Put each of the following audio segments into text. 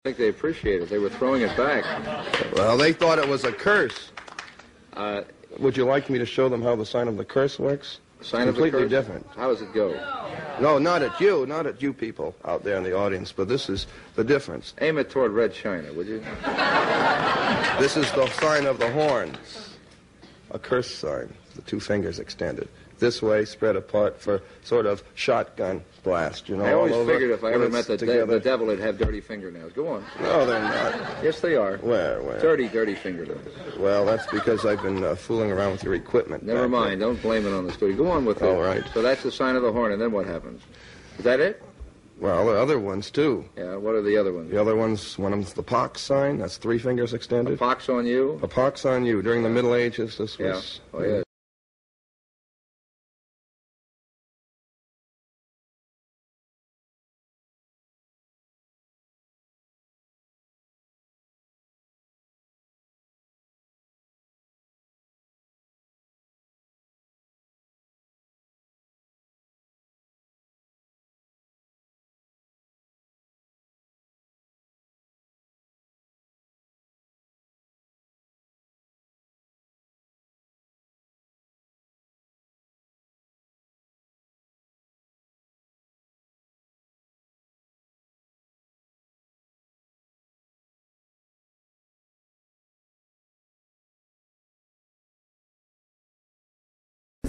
think they appreciate it. They were throwing it back. Well, they thought it was a curse. Would you like me to show them how the sign of the curse works? Sign completely of the curse? different. How does it go? No, not at you people out there in the audience, but this is the difference. Aim it toward Red China, would you? This is the sign of the horns. A curse sign, the two fingers extended. This way, spread apart for sort of shotgun blast, you know. I always all over, figured if I ever met the devil, he'd have dirty fingernails. Go on. No, they're not. Yes, they are. Where? Dirty fingernails. Well, that's because I've been fooling around with your equipment. Never mind. Don't blame it on the studio. Go on with it. All right. So that's the sign of the horn, and then what happens? Is that it? Well, the other ones, too. Yeah, what are the other ones? The other ones, one of them's the pox sign. That's 3 fingers extended. A pox on you? A pox on you. During the Middle Ages, this was... Yeah. Oh, yeah.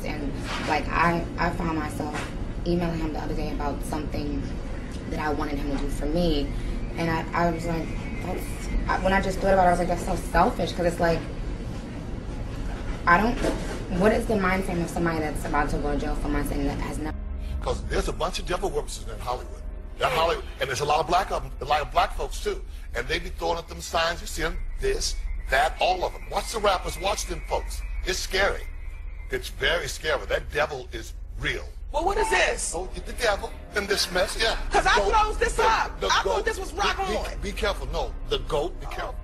And like I found myself emailing him the other day about something that I wanted him to do for me, and I was like, when I just thought about it, I was like, that's so selfish, because it's like, what is the mind frame of somebody that's about to go to jail for something that has nothing? Because there's a bunch of devil workers in Hollywood. And there's a lot of black folks too, and they be throwing up them signs. You see them, this, that, all of them. Watch the rappers, watch them folks. It's scary. It's very scary. That devil is real. Well, what is this? Oh, the devil in this mess, yeah. Because I closed this up. I thought this was rock on. Be careful. No, the goat, be careful.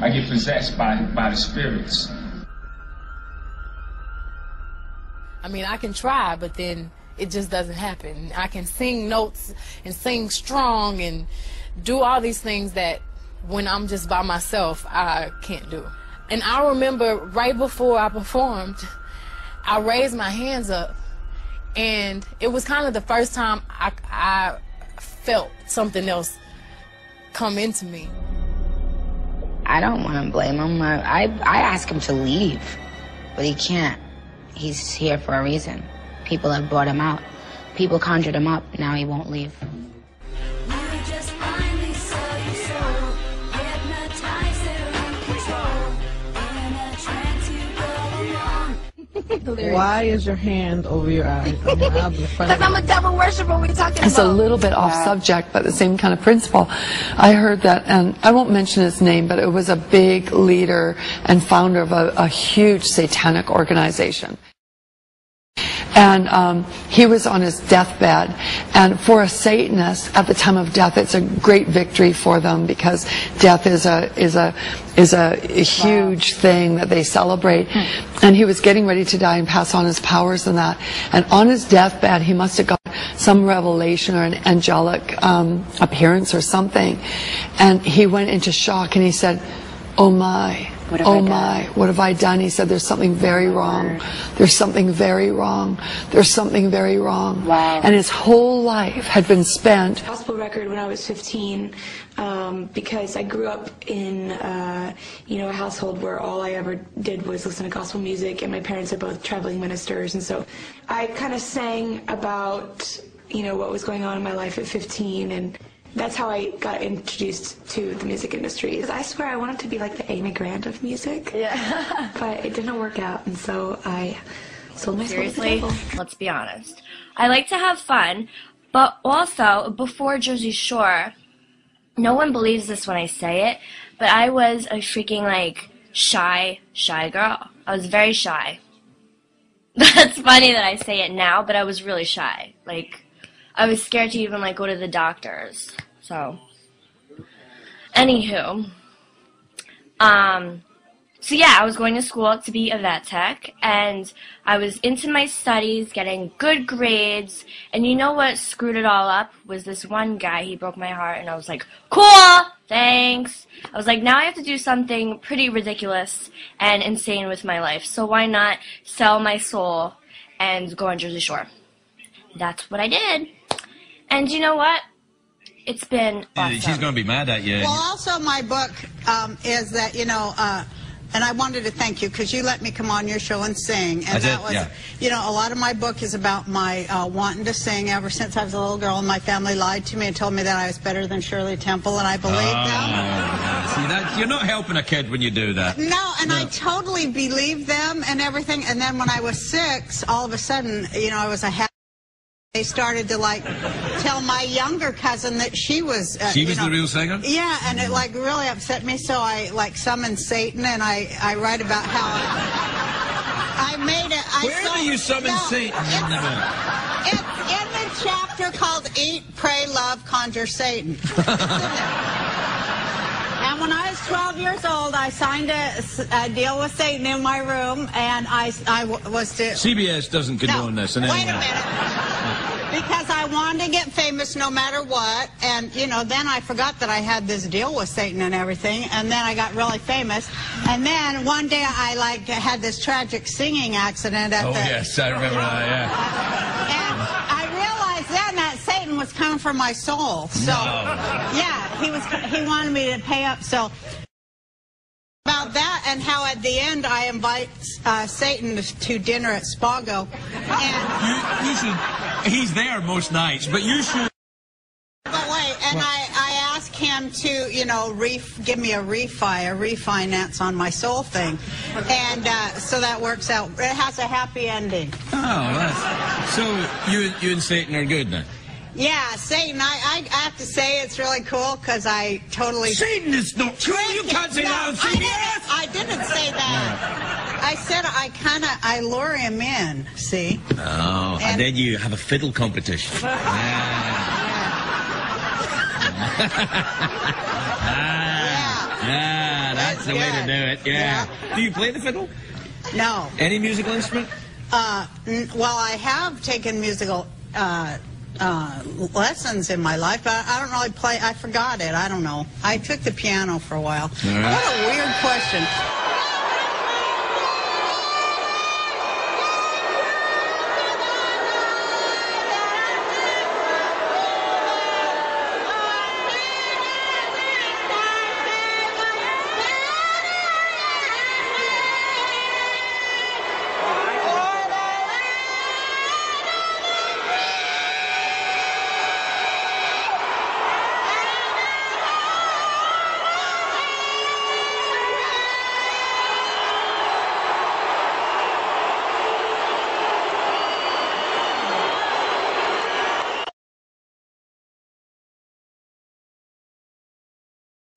I get possessed by the spirits. I mean, I can try, but then it just doesn't happen. I can sing notes and sing strong and do all these things that when I'm just by myself, I can't do. And I remember right before I performed, I raised my hands up, and it was kind of the first time I felt something else come into me. I don't want to blame him. I ask him to leave, but he can't. He's here for a reason. People have brought him out. People conjured him up. Now he won't leave. Why is your hand over your eyes? Because I'm a devil worshiper. We're talking about. It's a little bit off subject, but the same kind of principle. I heard that, and I won't mention his name, but it was a big leader and founder of a huge satanic organization. And he was on his deathbed, and for a Satanist at the time of death, it's a great victory for them, because death is a huge thing that they celebrate. And he was getting ready to die and pass on his powers and that. And on his deathbed, he must have got some revelation or an angelic appearance or something, and he went into shock and he said, "Oh my. Oh my, what have I done?" He said, "There's something very wrong. There's something very wrong. There's something very wrong." Wow. And his whole life had been spent. Gospel record when I was 15, because I grew up in a household where all I ever did was listen to gospel music, and my parents are both traveling ministers, and so I kind of sang about what was going on in my life at 15, and that's how I got introduced to the music industry. I swear I wanted to be like the Amy Grant of music. Yeah. But it didn't work out, and so I sold my soul to the devil. Let's be honest. I like to have fun, but also, before Jersey Shore, no one believes this when I say it, but I was a freaking, shy girl. I was very shy. That's funny that I say it now, but I was really shy. I was scared to even, go to the doctors. So, anywho, So yeah, I was going to school to be a vet tech, and I was into my studies, getting good grades, and you know what screwed it all up was this one guy. He broke my heart, and I was like, cool, thanks. I was like, now I have to do something pretty ridiculous and insane with my life, so why not sell my soul and go on Jersey Shore? That's what I did. And you know what? It's been awesome. She's going to be mad at you. Well, also my book is that, you know, and I wanted to thank you because you let me come on your show and sing. And that was, you know, a lot of my book is about my wanting to sing ever since I was a little girl, and my family lied to me and told me that I was better than Shirley Temple, and I believed them. See, that, you're not helping a kid when you do that. No, and I totally believed them and everything. And then when I was 6, all of a sudden, you know, I was a happy. They started to, like, tell my younger cousin that she was... she was the real singer? Yeah, and it, like, really upset me, so I, like, summoned Satan, and I write about how I made it... Where do you summon Satan in the book? It's in the chapter called Eat, Pray, Love, Conjure Satan. And when I was 12 years old, I signed a deal with Satan in my room, and I was to... CBS doesn't condone this. Wait a minute. Because I wanted to get famous no matter what, and, you know, then I forgot that I had this deal with Satan and everything, and then I got really famous. And then one day I, like, had this tragic singing accident at the... Oh, yes, I remember that, yeah. And I realized then that Satan was coming for my soul. So, yeah, he wanted me to pay up, so... About that, and how at the end I invite Satan to dinner at Spago. And you should... He's there most nights, but you should... But wait, and I ask him to, you know, give me a refinance on my soul thing. And so that works out. It has a happy ending. Oh, so you and Satan are good then? Yeah, Satan, I have to say it's really cool because I totally... Satan is not true. You can't say that on CBS. I didn't say that. I said I lure him in, see? Oh, and then you have a fiddle competition. That's the way to do it, yeah. Do you play the fiddle? No. Any musical instrument? Well, I have taken musical... lessons in my life, but I don't really play. I forgot it. I don't know. I took the piano for a while. Right. What a weird question.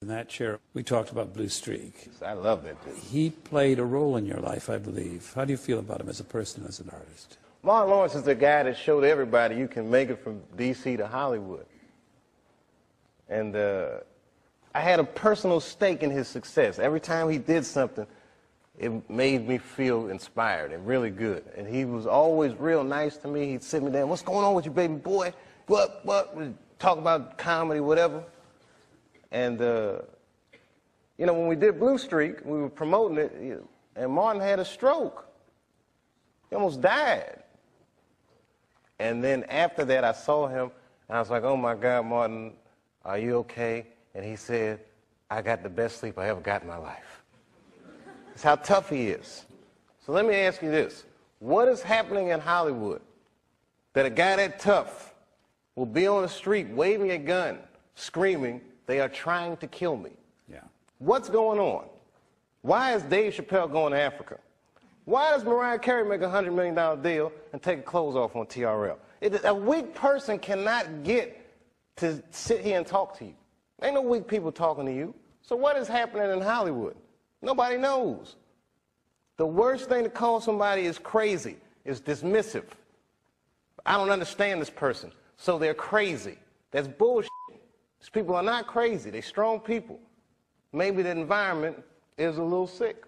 In that chair, we talked about Blue Streak. I love that dude. He played a role in your life, I believe. How do you feel about him as a person, as an artist? Martin Lawrence is the guy that showed everybody you can make it from D.C. to Hollywood. And I had a personal stake in his success. Every time he did something, it made me feel inspired and really good. And he was always real nice to me. He'd sit me down, what's going on with you, baby boy? What? We'd talk about comedy, whatever. And, you know, when we did Blue Streak, we were promoting it, and Martin had a stroke. He almost died. And then after that, I saw him, and I was like, oh, my God, Martin, are you okay? And he said, I got the best sleep I ever got in my life. That's how tough he is. So let me ask you this. What is happening in Hollywood that a guy that tough will be on the street waving a gun, screaming, they are trying to kill me? Yeah. What's going on? Why is Dave Chappelle going to Africa? Why does Mariah Carey make a $100 million deal and take her clothes off on TRL? A weak person cannot get to sit here and talk to you. Ain't no weak people talking to you. So what is happening in Hollywood? Nobody knows. The worst thing to call somebody is crazy, is dismissive. I don't understand this person, so they're crazy. That's bullshit. These people are not crazy. They're strong people. Maybe the environment is a little sick.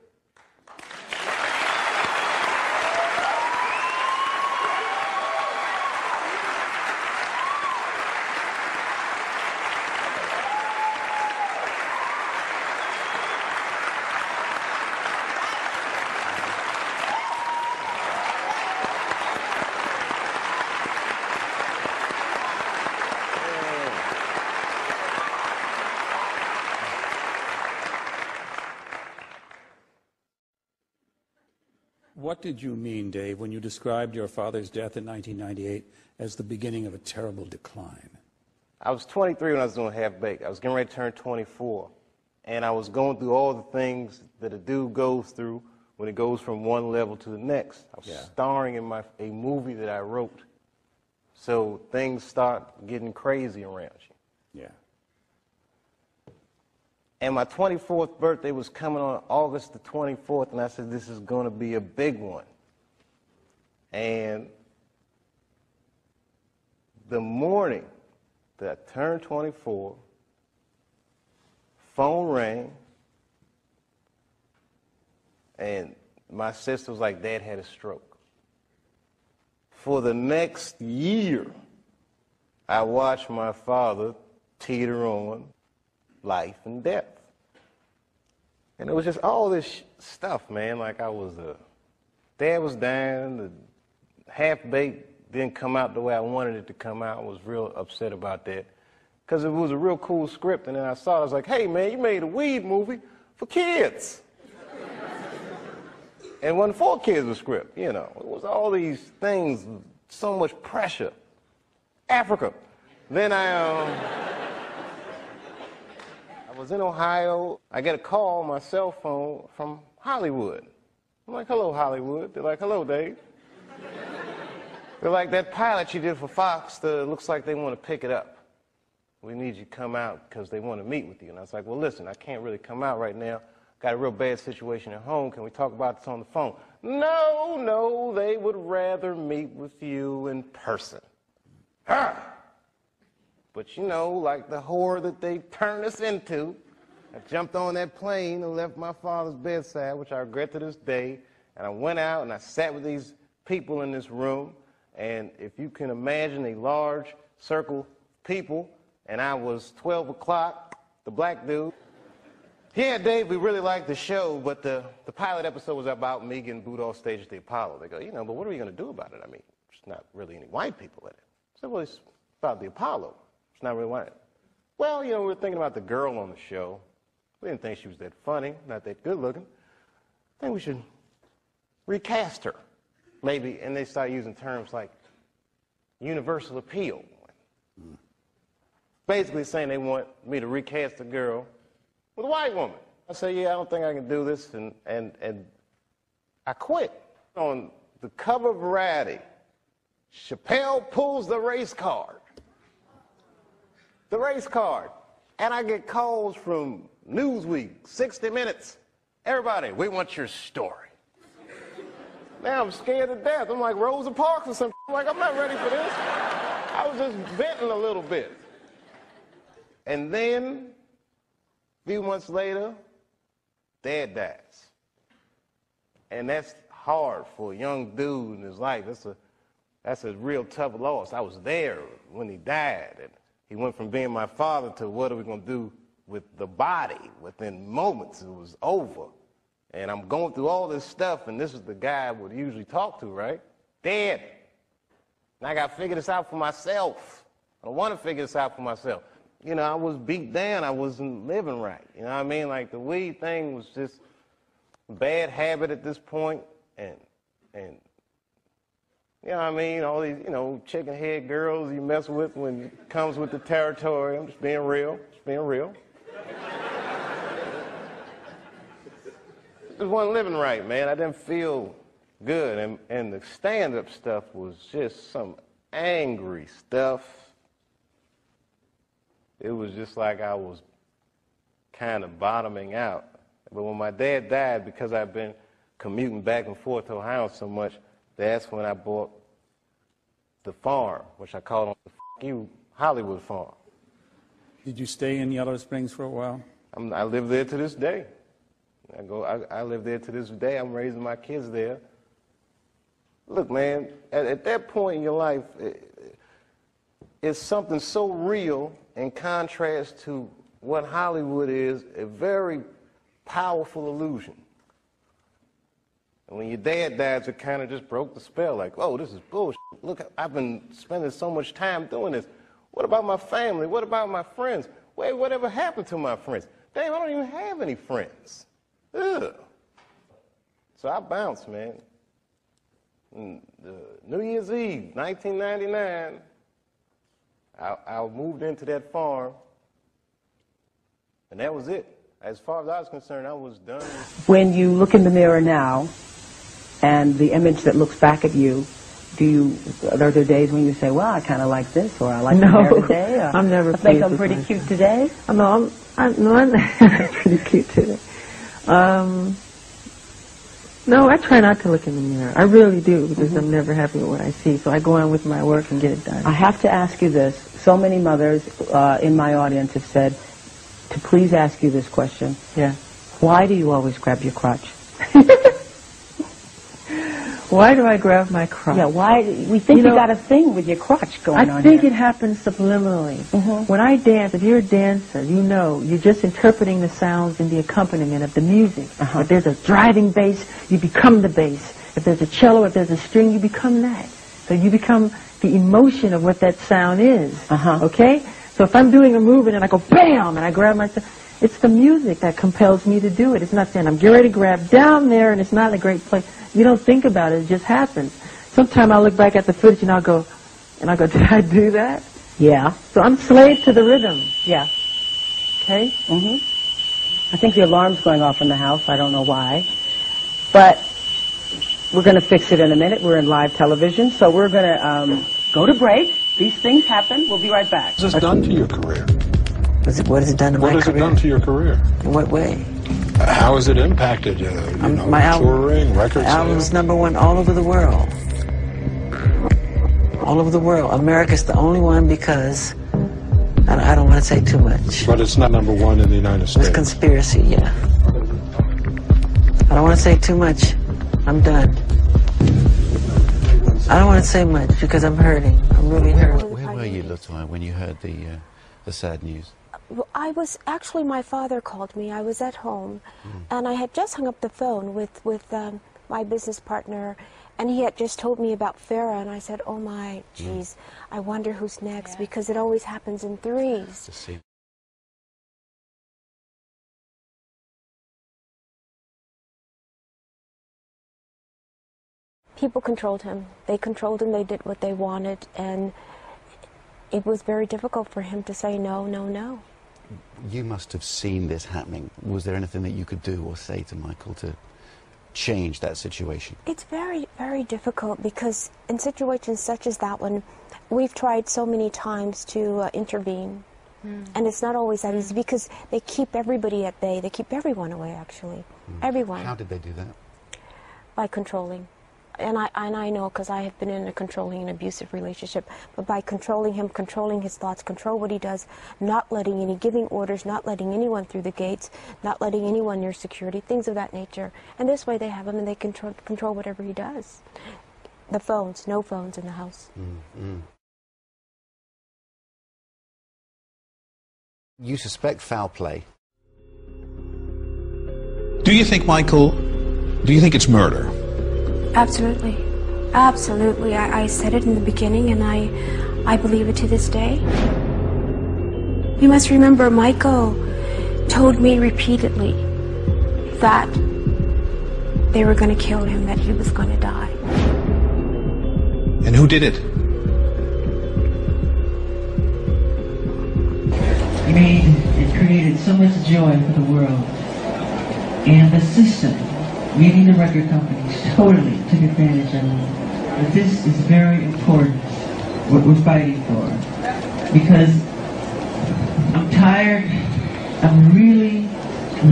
what did you mean, Dave, when you described your father's death in 1998 as the beginning of a terrible decline? I was 23 when I was doing Half-Baked. I was getting ready to turn 24. And I was going through all the things that a dude goes through when it goes from one level to the next. I was starring in a movie that I wrote. So things start getting crazy around you. Yeah. And my 24th birthday was coming on August the 24th, and I said, this is going to be a big one. And the morning that I turned 24, phone rang, and my sister was like, Dad had a stroke. For the next year, I watched my father teeter on life and death. And it was just all this stuff, man. Like Dad was dying, the Half-Baked didn't come out the way I wanted it to come out. I was real upset about that. Because it was a real cool script, and then I saw it, I was like, hey, man, you made a weed movie for kids. And it wasn't for kids, the script, you know. It was all these things, so much pressure. Africa. Then I was in Ohio. I get a call on my cell phone from Hollywood. I'm like, hello, Hollywood. They're like, hello, Dave. They're like, that pilot you did for Fox, looks like they want to pick it up. We need you to come out because they want to meet with you. And I was like, well, listen, I can't really come out right now. Got a real bad situation at home. Can we talk about this on the phone? No, they would rather meet with you in person. But you know, like the horror that they turned us into, I jumped on that plane and left my father's bedside, which I regret to this day, and I went out and I sat with these people in this room, and if you can imagine a large circle of people, and I was 12 o'clock, the black dude. Yeah, Dave, we really liked the show, but the pilot episode was about me getting booed off stage at the Apollo. They go, you know, but what are we going to do about it? I mean, there's not really any white people in it. I said, well, it's about the Apollo. It's not really white. Well, you know, we were thinking about the girl on the show. We didn't think she was that funny, not that good looking. I think we should recast her, maybe. And they start using terms like universal appeal. Basically saying they want me to recast a girl with a white woman. I said, yeah, I don't think I can do this, and I quit. On the cover of Variety, Chappelle pulls the race card. The race card. And I get calls from Newsweek, 60 Minutes. Everybody, we want your story. Now I'm scared to death. I'm like Rosa Parks or something. I'm like, I'm not ready for this. I was just venting a little bit. And then, a few months later, Dad dies. And that's hard for a young dude in his life. That's a real tough loss. I was there when he died. And he went from being my father to what are we going to do with the body. Within moments, it was over. And I'm going through all this stuff, and this is the guy I would usually talk to, right? Dad. And I got to figure this out for myself. I don't want to figure this out for myself. You know, I was beat down. I wasn't living right. You know what I mean? Like, the weed thing was just a bad habit at this point. And you know what I mean? All these, you know, chicken head girls you mess with when it comes with the territory. I'm just being real. Just being real. Just wasn't living right, man. I didn't feel good. And the stand-up stuff was just some angry stuff. It was just like I was kind of bottoming out. But when my dad died, because I've been commuting back and forth to Ohio so much, that's when I bought the farm, which I called the you Hollywood farm. Did you stay in Yellow Springs for a while? I live there to this day. I live there to this day. I'm raising my kids there. Look, man, at that point in your life, it's something so real in contrast to what Hollywood is, a very powerful illusion. And when your dad died, it kind of just broke the spell, like, oh, this is bullshit. Look, I've been spending so much time doing this. What about my family? What about my friends? Wait, whatever happened to my friends? Damn, I don't even have any friends. Ugh. So I bounced, man. New Year's Eve, 1999, I moved into that farm, and that was it. As far as I was concerned, I was done. When you look in the mirror now, and the image that looks back at you, are there days when you say, well, I kind of like this, or I like my hair today, or I'm never I think I'm pretty cute today? No, I'm pretty cute today. No, I try not to look in the mirror. I really do, because I'm never happy with what I see. So I go on with my work and get it done. I have to ask you this. So many mothers in my audience have said to please ask you this question. Yeah. Why do you always grab your crotch? Why do I grab my crotch? Yeah, why? We think you got a thing with your crotch going on. I think it happens subliminally. When I dance, if you're a dancer, you know, you're just interpreting the sounds and the accompaniment of the music. If there's a driving bass, you become the bass. If there's a cello, if there's a string, you become that. So you become the emotion of what that sound is. Okay? So if I'm doing a movement and I go bam and I grab myself, it's the music that compels me to do it. It's not saying I'm getting ready to grab down there and it's not a great place. You don't think about it. It just happens. Sometimes I'll look back at the footage and I'll go, did I do that? Yeah. So I'm slave to the rhythm. Yeah. Okay? I think the alarm's going off in the house. I don't know why. But we're going to fix it in a minute. We're in live television. So we're going to go to break. These things happen. We'll be right back. What has this done to your career? What has it done to my career? What has it done to your career? In what way? How has it impacted, my touring, record sales? Album's #1 all over the world. All over the world. America's the only one because, I don't want to say too much. But it's not #1 in the United States. It's conspiracy, yeah. I don't want to say too much. I'm done. I don't want to say much because I'm hurting. I'm really hurting. Where were you, Latoya, when you heard the sad news? I was actually, my father called me. I was at home, and I had just hung up the phone with my business partner, and he had just told me about Farrah, and I said, oh my, geez, I wonder who's next, because it always happens in threes. People controlled him. They controlled him. They did what they wanted, and it was very difficult for him to say no, no, no. You must have seen this happening. Was there anything that you could do or say to Michael to change that situation? It's very, very difficult because in situations such as that one, we've tried so many times to intervene. And it's not always that easy because they keep everybody at bay. They keep everyone away, actually. Everyone. How did they do that? By controlling. And I know because I have been in a controlling and abusive relationship, but by controlling him, controlling his thoughts, control what he does, not letting giving orders, not letting anyone through the gates, not letting anyone near security, things of that nature. And this way they have him and they control whatever he does. The phones, no phones in the house. You suspect foul play. Do you think it's murder? Absolutely. Absolutely. I said it in the beginning, and I believe it to this day. You must remember, Michael told me repeatedly that they were going to kill him, that he was going to die. And who did it? It created so much joy for the world. And the system, meaning the record companies, totally took advantage of it. But this is very important, what we're fighting for. Because I'm tired, I'm really,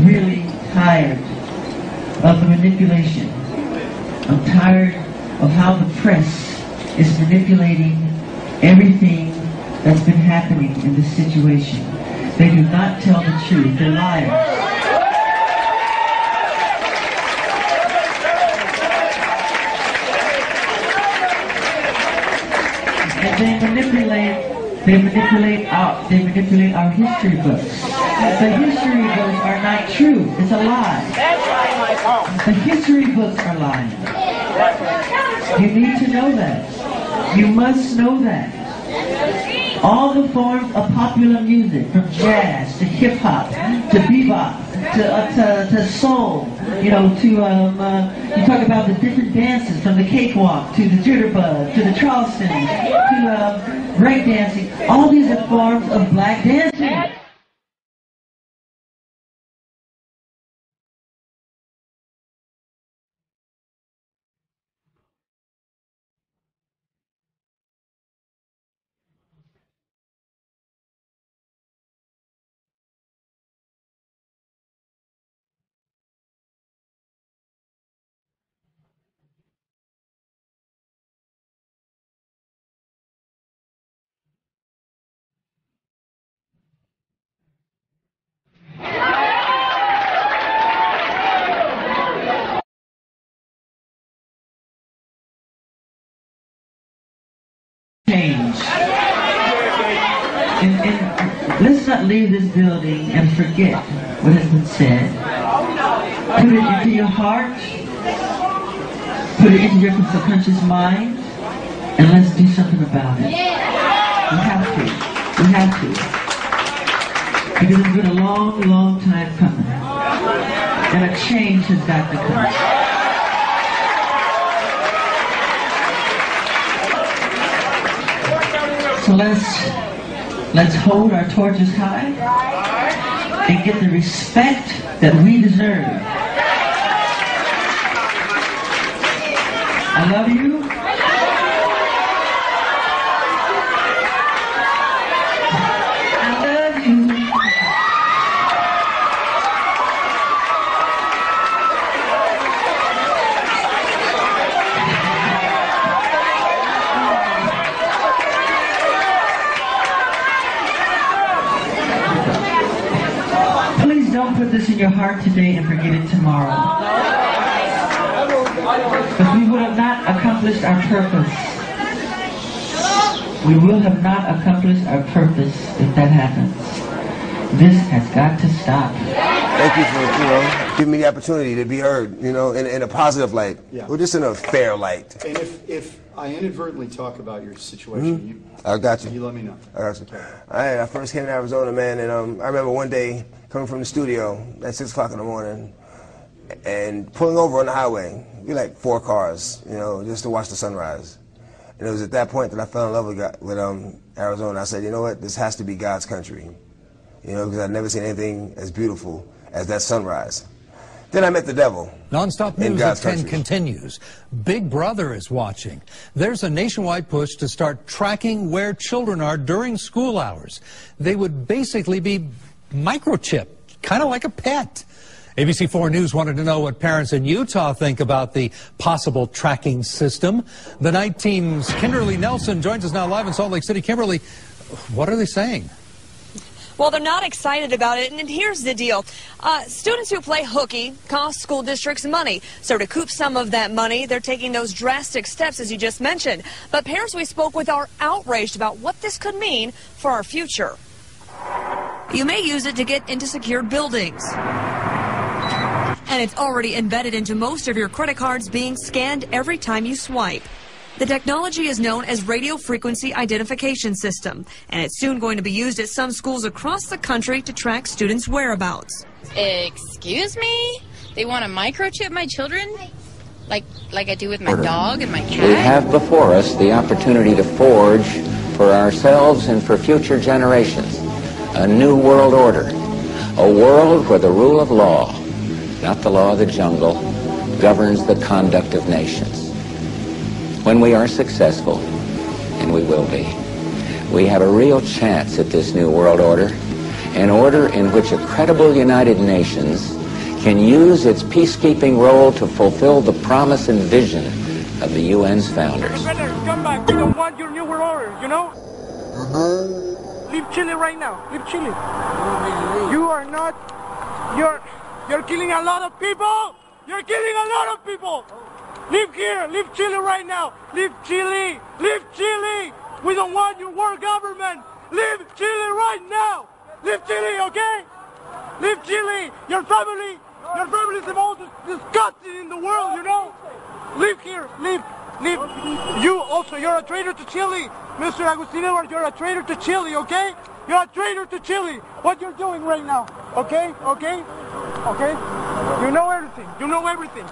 really tired of the manipulation. I'm tired of how the press is manipulating everything that's been happening in this situation. They do not tell the truth, they're liars. And they manipulate our history books. The history books are not true. It's a lie. That's right, Michael. The history books are lying. You need to know that. You must know that. All the forms of popular music, from jazz to hip-hop to bebop to soul, you know, to, you talk about the different dances, from the cakewalk to the jitterbug to the Charleston to break dancing. All these are forms of black dancing. Change. And let's not leave this building and forget what has been said. Put it into your heart, put it into your subconscious mind, and let's do something about it. We have to. We have to. Because it's been a long, long time coming. And a change has got to come. So let's hold our torches high and get the respect that we deserve. I love you. I love you. Don't put this in your heart today and forget it tomorrow. But we would have not accomplished our purpose. We will have not accomplished our purpose if that happens. This has got to stop. Thank you for, giving me the opportunity to be heard, in a positive light. Yeah. Or just in a fair light. And if I inadvertently talk about your situation, I got you. You let me know. I got you. I first came to Arizona, man, and I remember one day coming from the studio at 6 o'clock in the morning and pulling over on the highway. We like 4 cars, just to watch the sunrise. And it was at that point that I fell in love with Arizona. I said, you know what, this has to be God's country. Because I'd never seen anything as beautiful as that sunrise. Then I met the devil. Nonstop News at 10 continues. Big Brother is watching. There's a nationwide push to start tracking where children are during school hours. They would basically be microchipped, kind of like a pet. ABC4 News wanted to know what parents in Utah think about the possible tracking system. The night team's Kimberly Nelson joins us now live in Salt Lake City. Kimberly, what are they saying? Well, they're not excited about it, and here's the deal. Students who play hooky cost school districts money. So to recoup some of that money, they're taking those drastic steps, as you just mentioned. But parents we spoke with are outraged about what this could mean for our future. You may use it to get into secured buildings. And it's already embedded into most of your credit cards, being scanned every time you swipe. The technology is known as Radio Frequency Identification System, and it's soon going to be used at some schools across the country to track students' whereabouts. Excuse me? They want to microchip my children? Like I do with my dog and my cat? We have before us the opportunity to forge for ourselves and for future generations a new world order, a world where the rule of law, not the law of the jungle, governs the conduct of nations. When we are successful, and we will be, we have a real chance at this new world order, an order in which a credible United Nations can use its peacekeeping role to fulfill the promise and vision of the UN's founders. You better come back. We don't want your new world order, Leave Chile right now. Leave Chile. You are not... You're killing a lot of people. You're killing a lot of people. Leave here. Leave Chile right now. Leave Chile. Leave Chile. We don't want your world government. Leave Chile right now. Leave Chile, okay? Leave Chile. Your family is the most disgusting in the world, Leave here. Leave. You also, you're a traitor to Chile. Mr. Agustin Edwards, you're a traitor to Chile, okay? You're a traitor to Chile. What you're doing right now, okay? okay? You know everything. You know everything.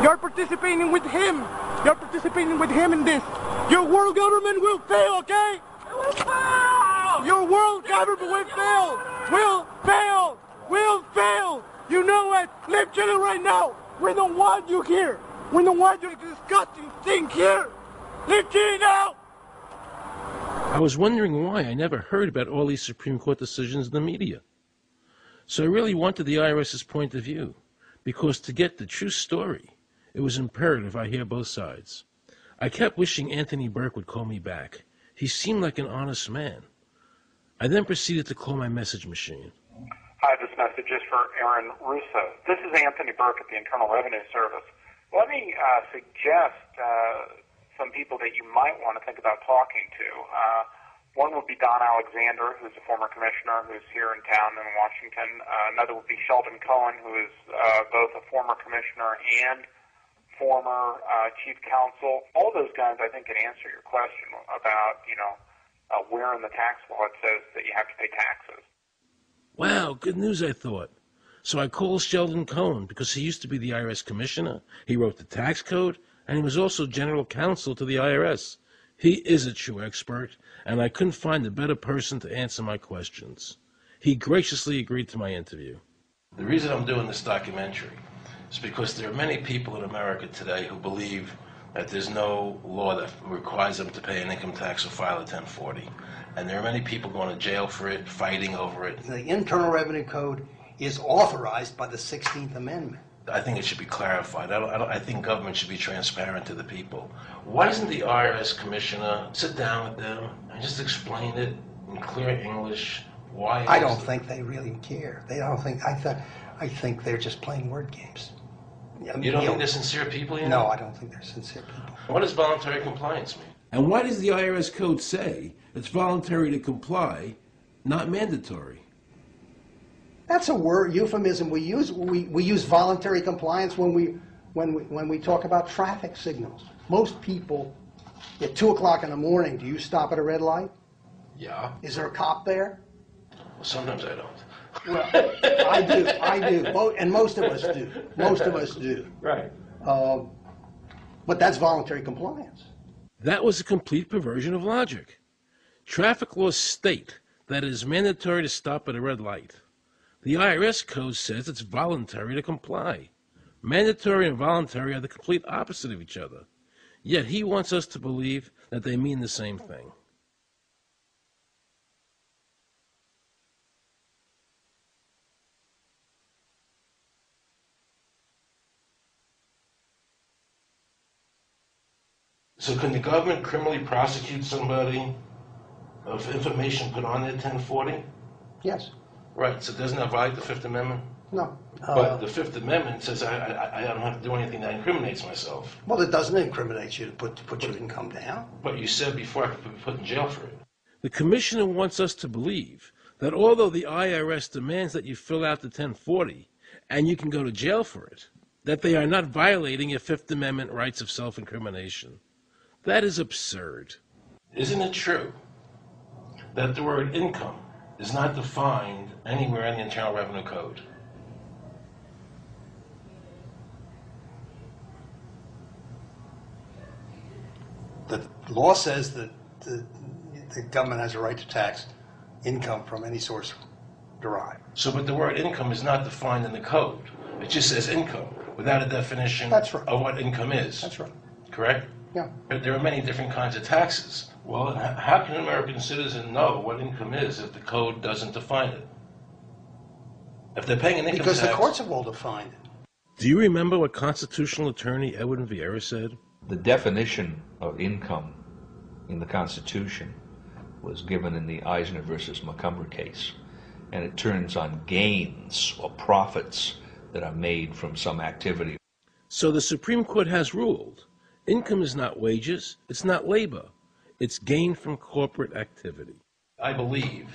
You're participating with him. You're participating with him in this. Your world government will fail, okay? It will fail! Your world government will fail! Will fail! Will fail! You know it! Leave Chile right now! We don't want you here! We don't want your disgusting thing here! Leave Chile now! I was wondering why I never heard about all these Supreme Court decisions in the media. So I really wanted the IRS's point of view, because to get the true story, it was imperative I hear both sides. I kept wishing Anthony Burke would call me back. He seemed like an honest man. I then proceeded to call my message machine. Hi, this message is for Aaron Russo. This is Anthony Burke at the Internal Revenue Service. Let me suggest some people that you might want to think about talking to. One would be Don Alexander, who's a former commissioner who's here in town in Washington. Another would be Sheldon Cohen, who is both a former commissioner and former chief counsel. All those guys, I think, can answer your question about, where in the tax law it says that you have to pay taxes. Wow, good news, I thought. So I called Sheldon Cohen because he used to be the IRS commissioner. He wrote the tax code, and he was also general counsel to the IRS. He is a true expert, and I couldn't find a better person to answer my questions. He graciously agreed to my interview. The reason I'm doing this documentary is because there are many people in America today who believe that there's no law that requires them to pay an income tax or file a 1040. And there are many people going to jail for it, fighting over it. The Internal Revenue Code is authorized by the 16th Amendment. I think it should be clarified. I think government should be transparent to the people. Why doesn't the IRS commissioner sit down with them and just explain it in clear English? Why? I don't think they really care. I think they're just playing word games. You don't think they're sincere people? No, I don't think they're sincere people. What does voluntary compliance mean? And why does the IRS code say it's voluntary to comply, not mandatory? That's a word euphemism we use. We use voluntary compliance when we talk about traffic signals. Most people, at 2 o'clock in the morning, do you stop at a red light? Yeah. Is there a cop there? Well, sometimes I don't. Well, I do, and most of us do. Most of us do. Right. But that's voluntary compliance. That was a complete perversion of logic. Traffic laws state that it is mandatory to stop at a red light. The IRS code says it's voluntary to comply. Mandatory and voluntary are the complete opposite of each other. Yet he wants us to believe that they mean the same thing. So can the government criminally prosecute somebody of information put on their 1040? Yes. Right, so doesn't that violate the Fifth Amendment? No. But the Fifth Amendment says I don't have to do anything that incriminates myself. Well, it doesn't incriminate you to put your income down. But you said before I could be put in jail for it. The commissioner wants us to believe that although the IRS demands that you fill out the 1040 and you can go to jail for it, that they are not violating your Fifth Amendment rights of self-incrimination. That is absurd. Isn't it true that the word income is not defined anywhere in the Internal Revenue Code? The law says that the government has a right to tax income from any source derived. So, but the word income is not defined in the code. It just says income without a definition of what income is. That's right. Correct? Yeah. But there are many different kinds of taxes. Well, how can an American citizen know what income is if the code doesn't define it? If they're paying an income tax... Because the courts have all defined it. Do you remember what constitutional attorney Edwin Vieira said? The definition of income in the Constitution was given in the Eisner versus Macomber case, and it turns on gains or profits that are made from some activity. So the Supreme Court has ruled income is not wages, it's not labor, it's gain from corporate activity. I believe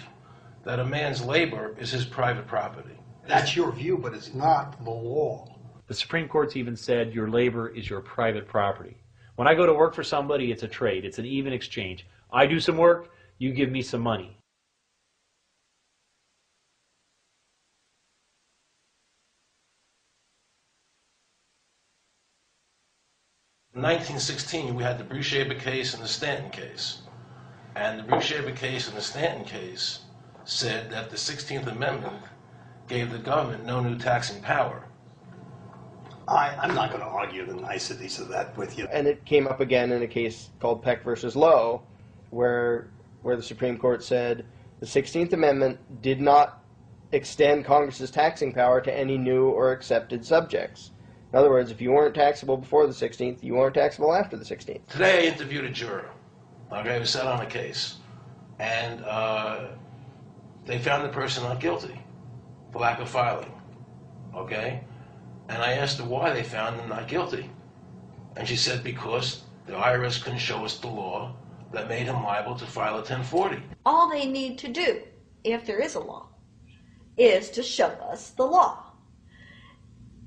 that a man's labor is his private property. That's your view, but it's not the law. The Supreme Court's even said your labor is your private property. When I go to work for somebody, it's a trade. It's an even exchange. I do some work, you give me some money. In 1916, we had the Brucheva case and the Stanton case. And the Brucheva case and the Stanton case said that the 16th Amendment gave the government no new taxing power. I'm not going to argue the niceties of that with you. And it came up again in a case called Peck versus Lowe, where the Supreme Court said the 16th Amendment did not extend Congress's taxing power to any new or accepted subjects. In other words, if you weren't taxable before the 16th, you weren't taxable after the 16th. Today I interviewed a juror, okay, who sat on a case, and they found the person not guilty for lack of filing, okay? And I asked her why they found him not guilty. And she said because the IRS couldn't show us the law that made him liable to file a 1040. All they need to do, if there is a law, is to show us the law,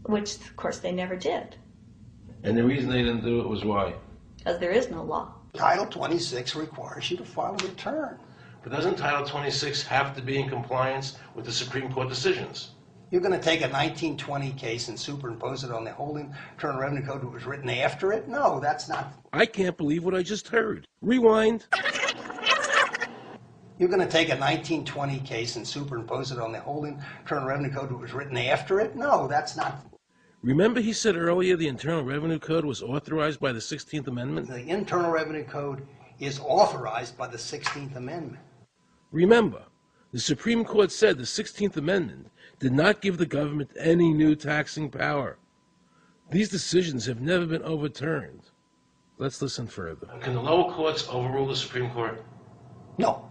which, of course, they never did. And the reason they didn't do it was why? Because there is no law. Title 26 requires you to file a return. But doesn't Title 26 have to be in compliance with the Supreme Court decisions? You're going to take a 1920 case and superimpose it on the whole Internal Revenue Code that was written after it? No, that's not. I can't believe what I just heard. Rewind. You're going to take a 1920 case and superimpose it on the whole Internal Revenue Code that was written after it? No, that's not. Remember he said earlier the Internal Revenue Code was authorized by the 16th Amendment? The Internal Revenue Code is authorized by the 16th Amendment. Remember, the Supreme Court said the 16th Amendment did not give the government any new taxing power. These decisions have never been overturned. Let's listen further. Can the lower courts overrule the Supreme Court? No.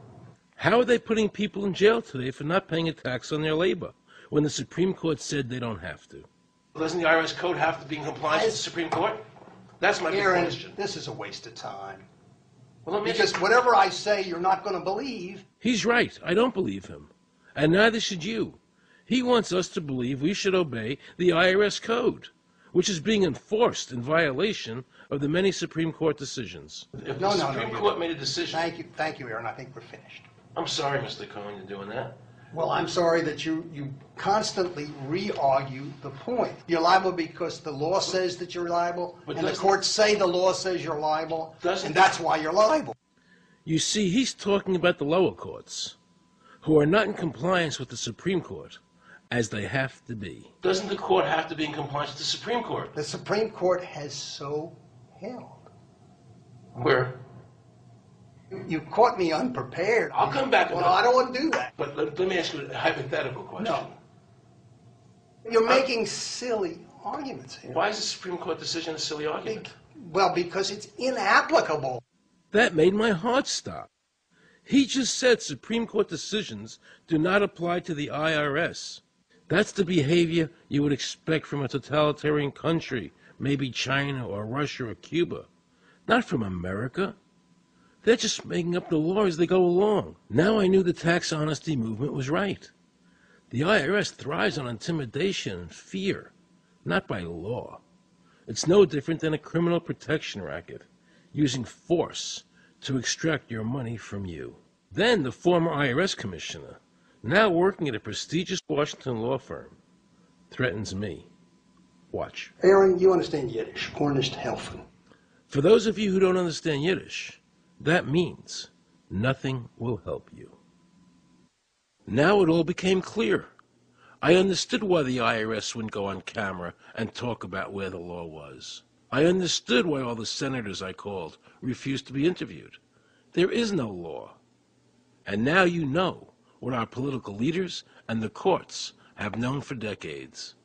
How are they putting people in jail today for not paying a tax on their labor when the Supreme Court said they don't have to? Doesn't the IRS code have to be in compliance with the Supreme Court? That's my big question. This is a waste of time. Well, because whatever I say, you're not going to believe. He's right. I don't believe him. And neither should you. He wants us to believe we should obey the IRS code, which is being enforced in violation of the many Supreme Court decisions. If the Supreme Court made a decision... Thank you, Aaron. I think we're finished. I'm sorry, Mr. Cohen, you're doing that. Well, I'm sorry that you constantly re-argue the point. You're liable because the law says that you're liable, and the courts say the law says you're liable, and that's why you're liable. You see, he's talking about the lower courts, who are not in compliance with the Supreme Court, as they have to be. Doesn't the court have to be in compliance with the Supreme Court? The Supreme Court has so held. Where? You caught me unprepared. I'll come back. Well, I don't want to do that. But let me ask you a hypothetical question. No. You're making silly arguments here. Why is the Supreme Court decision a silly argument? Well, because it's inapplicable. That made my heart stop. He just said Supreme Court decisions do not apply to the IRS. That's the behavior you would expect from a totalitarian country, maybe China or Russia or Cuba. Not from America. They're just making up the law as they go along. Now I knew the tax honesty movement was right. The IRS thrives on intimidation and fear, not by law. It's no different than a criminal protection racket, using force to extract your money from you. Then the former IRS commissioner, now working at a prestigious Washington law firm, threatens me. Watch. Aaron, you understand Yiddish. Gornisht helfen. For those of you who don't understand Yiddish, that means nothing will help you. Now it all became clear. I understood why the IRS wouldn't go on camera and talk about where the law was. I understood why all the senators I called refused to be interviewed. There is no law. And now you know what our political leaders and the courts have known for decades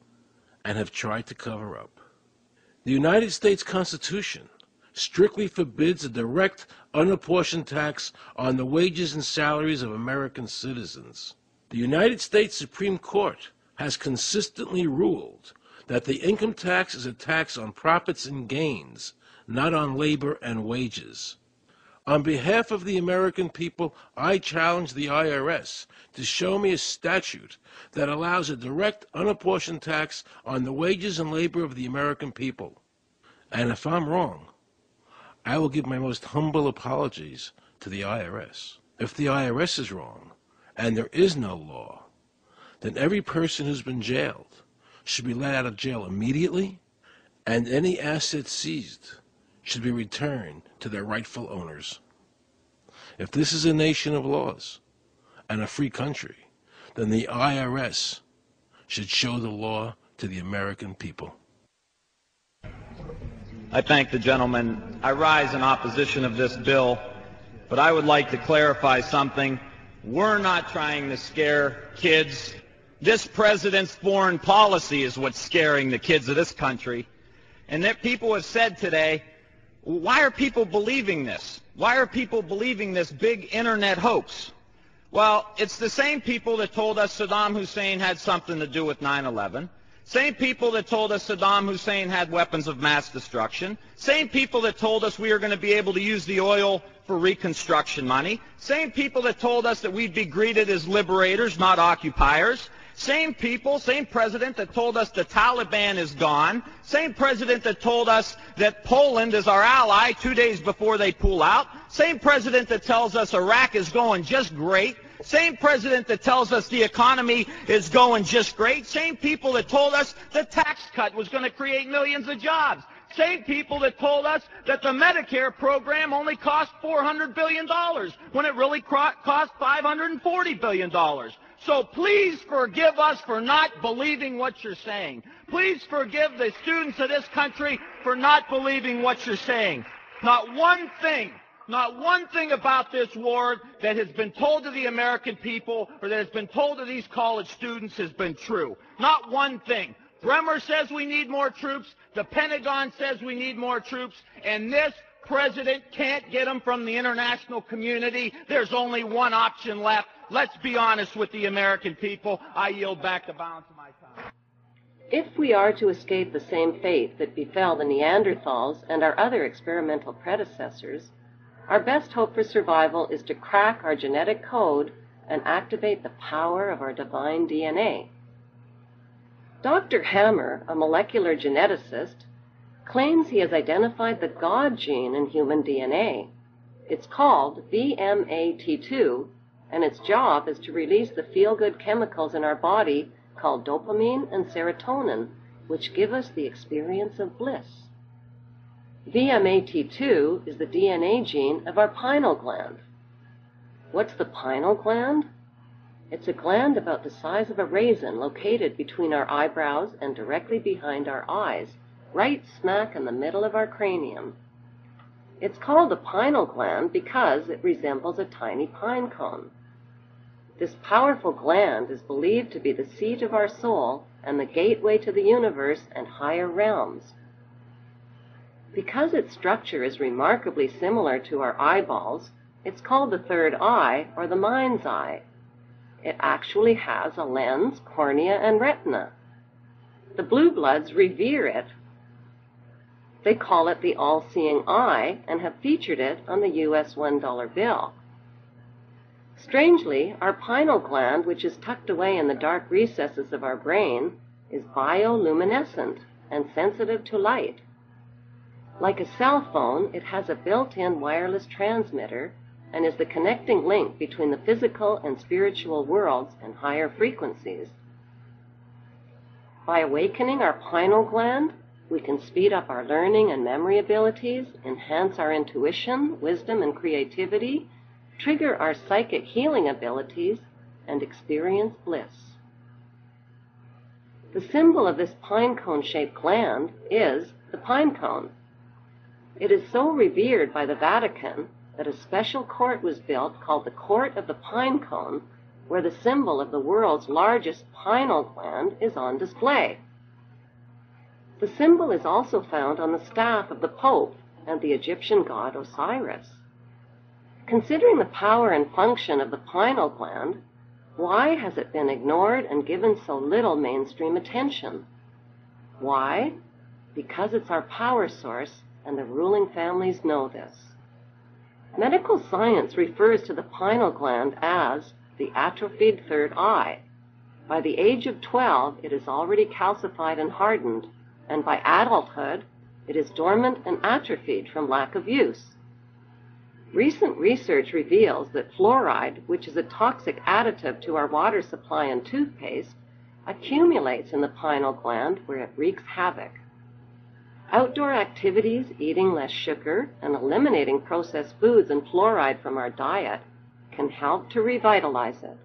and have tried to cover up. The United States Constitution strictly forbids a direct, unapportioned tax on the wages and salaries of American citizens. The United States Supreme Court has consistently ruled that the income tax is a tax on profits and gains, not on labor and wages. On behalf of the American people, I challenge the IRS to show me a statute that allows a direct, unapportioned tax on the wages and labor of the American people. And if I'm wrong, I will give my most humble apologies to the IRS. If the IRS is wrong, and there is no law, then every person who's been jailed should be let out of jail immediately, and any assets seized should be returned to their rightful owners. If this is a nation of laws and a free country, then the IRS should show the law to the American people. I thank the gentleman. I rise in opposition of this bill, but I would like to clarify something. We're not trying to scare kids. This president's foreign policy is what's scaring the kids of this country. And that people have said today, why are people believing this? Why are people believing this big internet hoax? Well, it's the same people that told us Saddam Hussein had something to do with 9/11. Same people that told us Saddam Hussein had weapons of mass destruction. Same people that told us we were going to be able to use the oil for reconstruction money. Same people that told us that we'd be greeted as liberators, not occupiers. Same people, same president that told us the Taliban is gone. Same president that told us that Poland is our ally 2 days before they pull out. Same president that tells us Iraq is going just great. Same president that tells us the economy is going just great. Same people that told us the tax cut was going to create millions of jobs. Same people that told us that the Medicare program only cost $400 billion when it really cost $540 billion. So please forgive us for not believing what you're saying. Please forgive the students of this country for not believing what you're saying. Not one thing about this war that has been told to the American people or that has been told to these college students has been true. Not one thing. Bremer says we need more troops. The Pentagon says we need more troops. And this president can't get them from the international community. There's only one option left. Let's be honest with the American people. I yield back the balance of my time. If we are to escape the same fate that befell the Neanderthals and our other experimental predecessors, our best hope for survival is to crack our genetic code and activate the power of our divine DNA. Dr. Hammer, a molecular geneticist, claims he has identified the God gene in human DNA. It's called VMAT2, and its job is to release the feel-good chemicals in our body called dopamine and serotonin, which give us the experience of bliss. VMAT2 is the DNA gene of our pineal gland. What's the pineal gland? It's a gland about the size of a raisin located between our eyebrows and directly behind our eyes, right smack in the middle of our cranium. It's called a pineal gland because it resembles a tiny pine cone. This powerful gland is believed to be the seat of our soul and the gateway to the universe and higher realms. Because its structure is remarkably similar to our eyeballs, it's called the third eye or the mind's eye. It actually has a lens, cornea, and retina. The blue bloods revere it. They call it the all-seeing eye and have featured it on the U.S. $1 bill. Strangely, our pineal gland, which is tucked away in the dark recesses of our brain, is bioluminescent and sensitive to light. Like a cell phone, it has a built-in wireless transmitter and is the connecting link between the physical and spiritual worlds and higher frequencies. By awakening our pineal gland, we can speed up our learning and memory abilities, enhance our intuition, wisdom, and creativity, trigger our psychic healing abilities, and experience bliss. The symbol of this pine cone-shaped gland is the pine cone. It is so revered by the Vatican that a special court was built called the Court of the Pine Cone, where the symbol of the world's largest pineal gland is on display. The symbol is also found on the staff of the Pope and the Egyptian god Osiris. Considering the power and function of the pineal gland, why has it been ignored and given so little mainstream attention? Why? Because it's our power source, and the ruling families know this. Medical science refers to the pineal gland as the atrophied third eye. By the age of 12, it is already calcified and hardened, and by adulthood, it is dormant and atrophied from lack of use. Recent research reveals that fluoride, which is a toxic additive to our water supply and toothpaste, accumulates in the pineal gland where it wreaks havoc. Outdoor activities, eating less sugar, and eliminating processed foods and fluoride from our diet can help to revitalize it.